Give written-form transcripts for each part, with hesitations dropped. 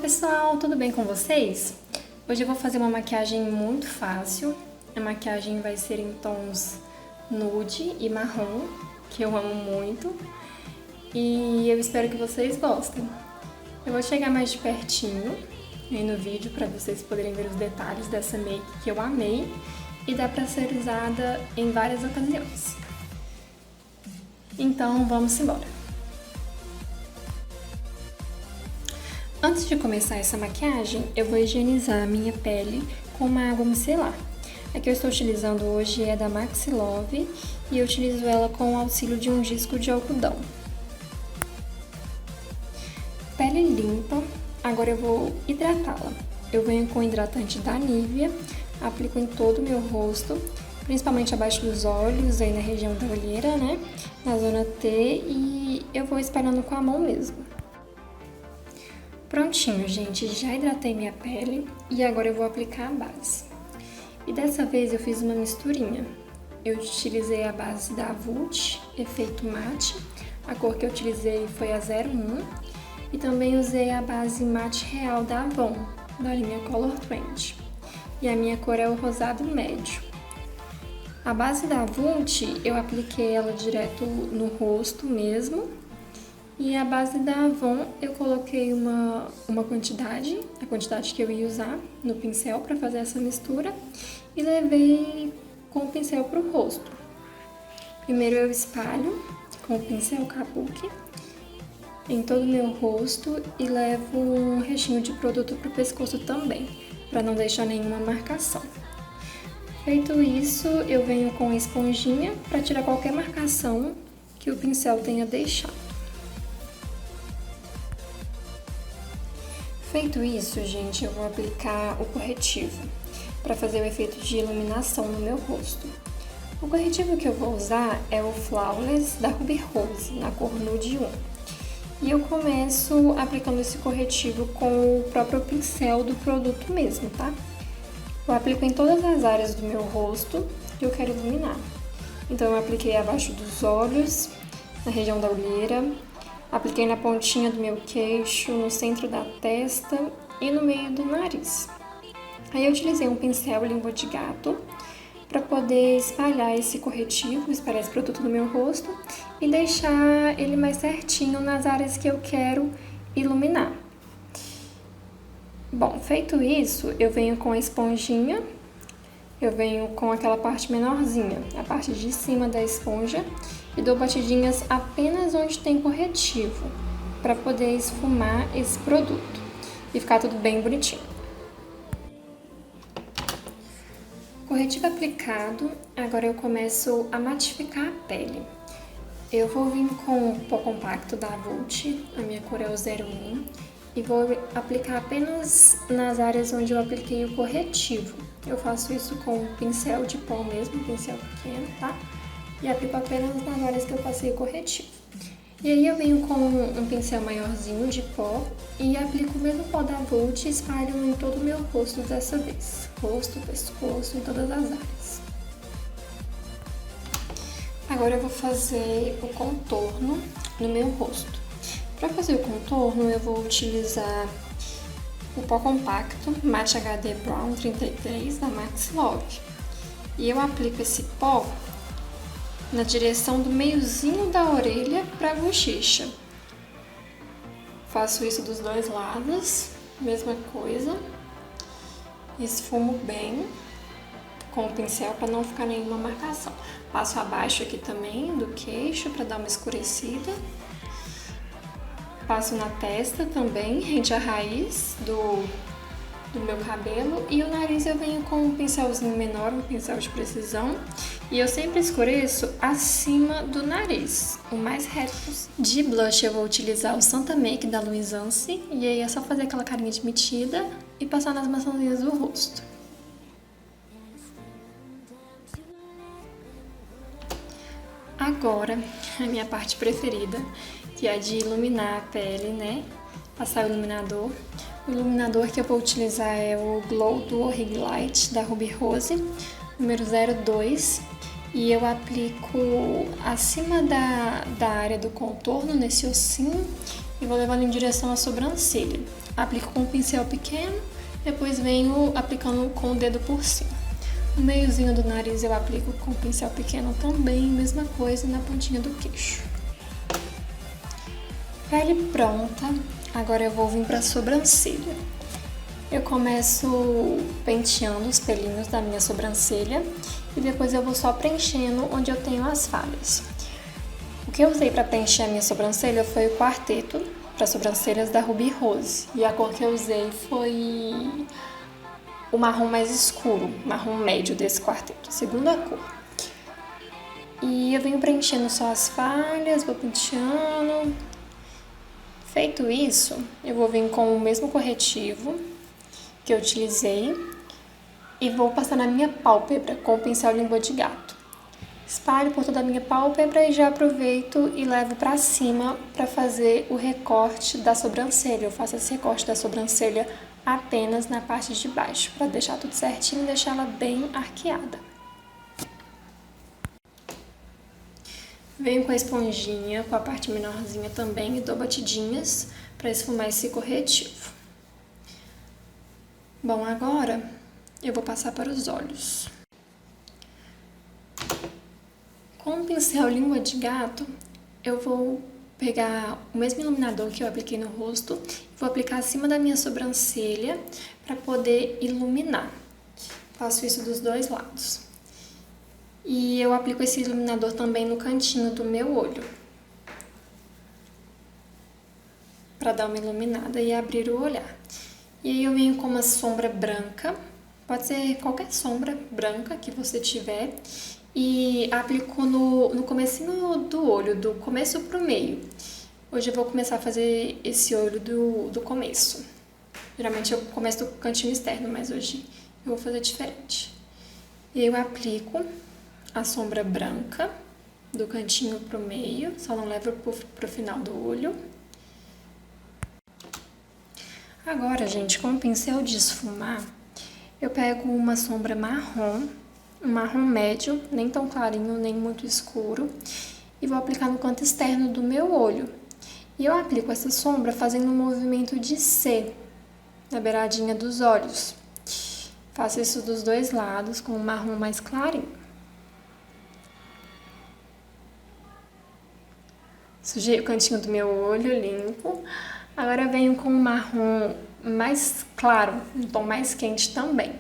pessoal, tudo bem com vocês? Hoje eu vou fazer uma maquiagem muito fácil. A maquiagem vai ser em tons nude e marrom, que eu amo muito. E eu espero que vocês gostem. Eu vou chegar mais de pertinho aí no vídeo para vocês poderem ver os detalhes dessa make que eu amei e dá para ser usada em várias ocasiões. Então vamos embora. Antes de começar essa maquiagem, eu vou higienizar a minha pele com uma água micelar. A que eu estou utilizando hoje é da Maxi Love e eu utilizo ela com o auxílio de um disco de algodão. Pele limpa, agora eu vou hidratá-la. Eu venho com o hidratante da Nivea, aplico em todo o meu rosto, principalmente abaixo dos olhos, aí na região da olheira, né? Na zona T, e eu vou espalhando com a mão mesmo. Prontinho, gente, já hidratei minha pele e agora eu vou aplicar a base. E dessa vez eu fiz uma misturinha. Eu utilizei a base da Vult, efeito mate, a cor que eu utilizei foi a 01, e também usei a base mate real da Avon, da linha Color Trend. E a minha cor é o rosado médio. A base da Vult, eu apliquei ela direto no rosto mesmo. E a base da Avon, eu coloquei uma quantidade, a quantidade que eu ia usar no pincel para fazer essa mistura, e levei com o pincel para o rosto. Primeiro eu espalho com o pincel Kabuki em todo o meu rosto e levo um restinho de produto para o pescoço também, para não deixar nenhuma marcação. Feito isso, eu venho com a esponjinha para tirar qualquer marcação que o pincel tenha deixado. Feito isso, gente, eu vou aplicar o corretivo para fazer o efeito de iluminação no meu rosto. O corretivo que eu vou usar é o Flawless da Ruby Rose, na cor Nude 1. E eu começo aplicando esse corretivo com o próprio pincel do produto mesmo, tá? Eu aplico em todas as áreas do meu rosto que eu quero iluminar. Então eu apliquei abaixo dos olhos, na região da olheira, apliquei na pontinha do meu queixo, no centro da testa e no meio do nariz. Aí eu utilizei um pincel língua de gato para poder espalhar esse corretivo, espalhar esse produto no meu rosto e deixar ele mais certinho nas áreas que eu quero iluminar. Bom, feito isso, eu venho com a esponjinha, eu venho com aquela parte menorzinha, a parte de cima da esponja, e dou batidinhas apenas onde tem corretivo, para poder esfumar esse produto e ficar tudo bem bonitinho. Corretivo aplicado, agora eu começo a matificar a pele. Eu vou vir com o pó compacto da Vult, a minha cor é o 01, e vou aplicar apenas nas áreas onde eu apliquei o corretivo. Eu faço isso com um pincel de pó mesmo, um pincel pequeno, tá? E aplico apenas nas áreas que eu passei o corretivo. E aí eu venho com um pincel maiorzinho de pó e aplico o mesmo pó da Vult e espalho em todo o meu rosto dessa vez. Rosto, pescoço, em todas as áreas. Agora eu vou fazer o contorno no meu rosto. Para fazer o contorno eu vou utilizar o pó compacto Matte HD Brown 33 da Maxi Love. E eu aplico esse pó na direção do meiozinho da orelha para a bochecha. Faço isso dos dois lados, mesma coisa. Esfumo bem com o pincel para não ficar nenhuma marcação. Passo abaixo aqui também do queixo para dar uma escurecida. Passo na testa também, rente à raiz do meu cabelo, e o nariz eu venho com um pincelzinho menor, um pincel de precisão, e eu sempre escureço acima do nariz, o mais reto possível. De blush eu vou utilizar o Santa Make da Luisance, e aí é só fazer aquela carinha de metida e passar nas maçãzinhas do rosto. Agora, a minha parte preferida, que é a de iluminar a pele, né? Passar o iluminador. O iluminador que eu vou utilizar é o Glow Duo Ring Light da Ruby Rose, número 02. E eu aplico acima da área do contorno, nesse ossinho, e vou levando em direção à sobrancelha. Aplico com um pincel pequeno, depois venho aplicando com o dedo por cima. No meiozinho do nariz eu aplico com o pincel pequeno também, mesma coisa na pontinha do queixo. Pele pronta, agora eu vou vir para a sobrancelha. Eu começo penteando os pelinhos da minha sobrancelha e depois eu vou só preenchendo onde eu tenho as falhas. O que eu usei para preencher a minha sobrancelha foi o quarteto para sobrancelhas da Ruby Rose. E a cor que eu usei foi o marrom mais escuro, marrom médio desse quarteto, segunda cor. E eu venho preenchendo só as falhas, vou penteando. Feito isso, eu vou vir com o mesmo corretivo que eu utilizei e vou passar na minha pálpebra com o pincel língua de gato. Espalho por toda a minha pálpebra e já aproveito e levo para cima para fazer o recorte da sobrancelha. Eu faço esse recorte da sobrancelha apenas na parte de baixo, para deixar tudo certinho e deixar ela bem arqueada. Venho com a esponjinha, com a parte menorzinha também e dou batidinhas para esfumar esse corretivo. Bom, agora eu vou passar para os olhos. Com o pincel língua de gato, eu vou pegar o mesmo iluminador que eu apliquei no rosto e vou aplicar acima da minha sobrancelha para poder iluminar. Faço isso dos dois lados. E eu aplico esse iluminador também no cantinho do meu olho, para dar uma iluminada e abrir o olhar. E aí eu venho com uma sombra branca, pode ser qualquer sombra branca que você tiver, e aplico no comecinho do olho, do começo pro meio. Hoje eu vou começar a fazer esse olho do começo. Geralmente eu começo do cantinho externo, mas hoje eu vou fazer diferente. E eu aplico a sombra branca do cantinho pro meio, só não levo pro final do olho. Agora, gente, com o pincel de esfumar, eu pego uma sombra marrom, um marrom médio, nem tão clarinho, nem muito escuro, e vou aplicar no canto externo do meu olho. E eu aplico essa sombra fazendo um movimento de C na beiradinha dos olhos. Faço isso dos dois lados com o marrom mais clarinho. Sujei o cantinho do meu olho, limpo. Agora eu venho com um marrom mais claro, um tom mais quente também.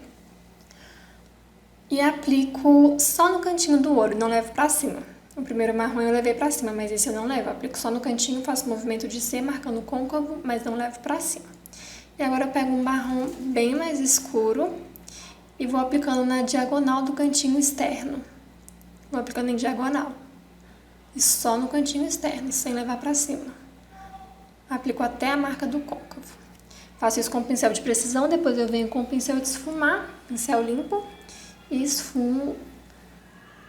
E aplico só no cantinho do olho, não levo pra cima. O primeiro marrom eu levei pra cima, mas esse eu não levo. Eu aplico só no cantinho, faço o movimento de C, marcando o côncavo, mas não levo pra cima. E agora eu pego um marrom bem mais escuro e vou aplicando na diagonal do cantinho externo. Vou aplicando em diagonal. E só no cantinho externo, sem levar pra cima. Aplico até a marca do côncavo. Faço isso com o pincel de precisão, depois eu venho com o pincel de esfumar, pincel limpo, e esfumo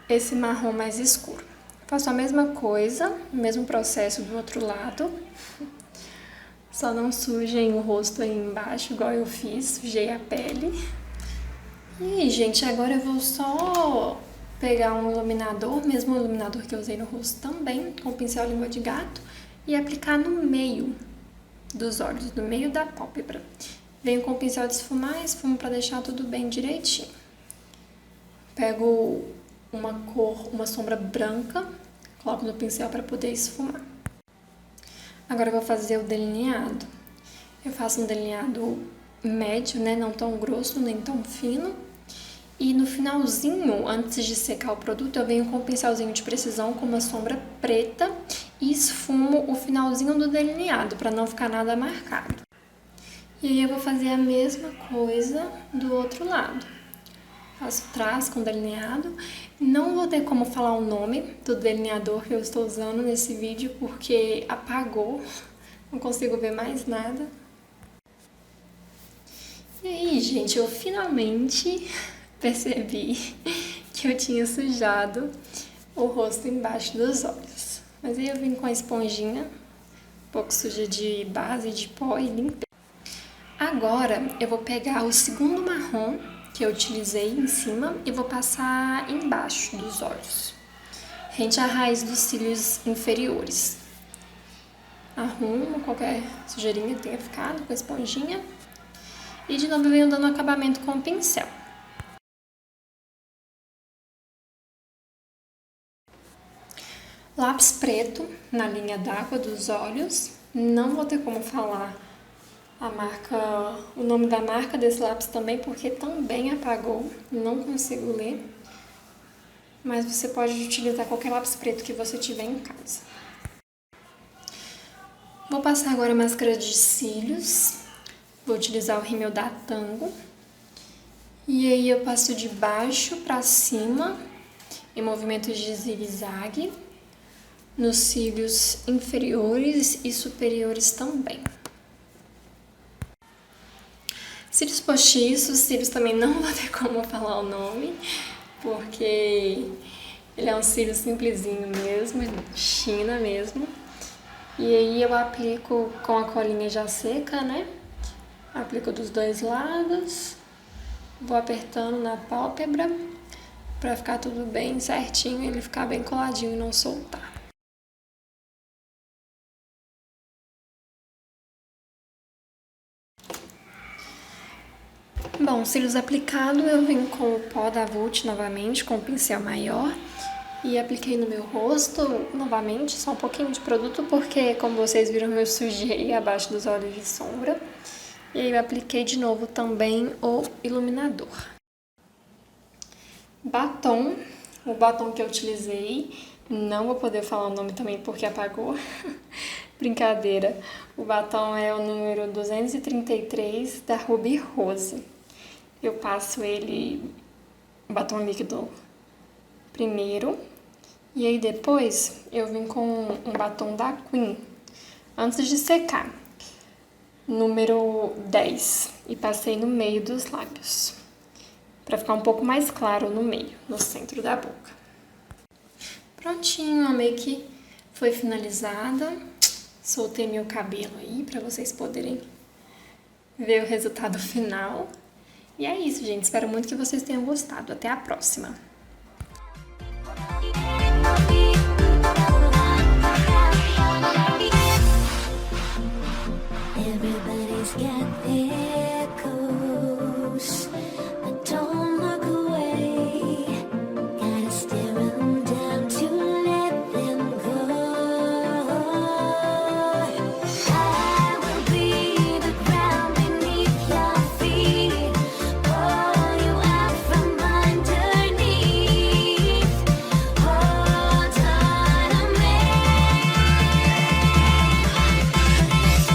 esse marrom mais escuro. Faço a mesma coisa, o mesmo processo do outro lado. Só não sujem o rosto aí embaixo, igual eu fiz, sujei a pele. E aí, gente, agora eu vou só pegar um iluminador, mesmo o iluminador que eu usei no rosto também, com o pincel língua de gato, e aplicar no meio dos olhos, no meio da pálpebra. Venho com o pincel de esfumar, esfumo para deixar tudo bem direitinho. Pego uma sombra branca, coloco no pincel para poder esfumar. Agora eu vou fazer o delineado. Eu faço um delineado médio, né, não tão grosso nem tão fino. E no finalzinho, antes de secar o produto, eu venho com um pincelzinho de precisão com uma sombra preta e esfumo o finalzinho do delineado, para não ficar nada marcado. E aí eu vou fazer a mesma coisa do outro lado. Faço traço com delineado. Não vou ter como falar o nome do delineador que eu estou usando nesse vídeo, porque apagou, não consigo ver mais nada. E aí, gente, eu finalmente percebi que eu tinha sujado o rosto embaixo dos olhos. Mas aí eu vim com a esponjinha, um pouco suja de base, de pó, e limpei. Agora eu vou pegar o segundo marrom que eu utilizei em cima e vou passar embaixo dos olhos, rente à raiz dos cílios inferiores. arrumo qualquer sujeirinha que tenha ficado com a esponjinha. E de novo eu venho dando acabamento com o pincel. Lápis preto na linha d'água dos olhos. Não vou ter como falar o nome da marca desse lápis também, porque também apagou, não consigo ler. Mas você pode utilizar qualquer lápis preto que você tiver em casa. Vou passar agora a máscara de cílios. Vou utilizar o rímel da Tango. E aí eu passo de baixo para cima, em movimentos de zigue-zague, nos cílios inferiores e superiores também. Cílios postiços, cílios também não vou ter como falar o nome, porque ele é um cílio simplesinho mesmo, China mesmo. E aí eu aplico com a colinha já seca, né? Aplico dos dois lados, vou apertando na pálpebra pra ficar tudo bem certinho, ele ficar bem coladinho e não soltar. Bom, cílios aplicado, eu venho com o pó da Vult novamente, com o pincel maior. E apliquei no meu rosto novamente, só um pouquinho de produto, porque como vocês viram eu sujei abaixo dos olhos de sombra. E aí eu apliquei de novo também o iluminador. Batom, o batom que eu utilizei, não vou poder falar o nome também porque apagou. Brincadeira, o batom é o número 233 da Ruby Rose. Eu passo ele, batom líquido primeiro, e aí depois eu vim com um batom da Queen, antes de secar, número 10, e passei no meio dos lábios, para ficar um pouco mais claro no meio, no centro da boca. Prontinho, a make foi finalizada, soltei meu cabelo aí para vocês poderem ver o resultado final. E é isso, gente, espero muito que vocês tenham gostado. Até a próxima!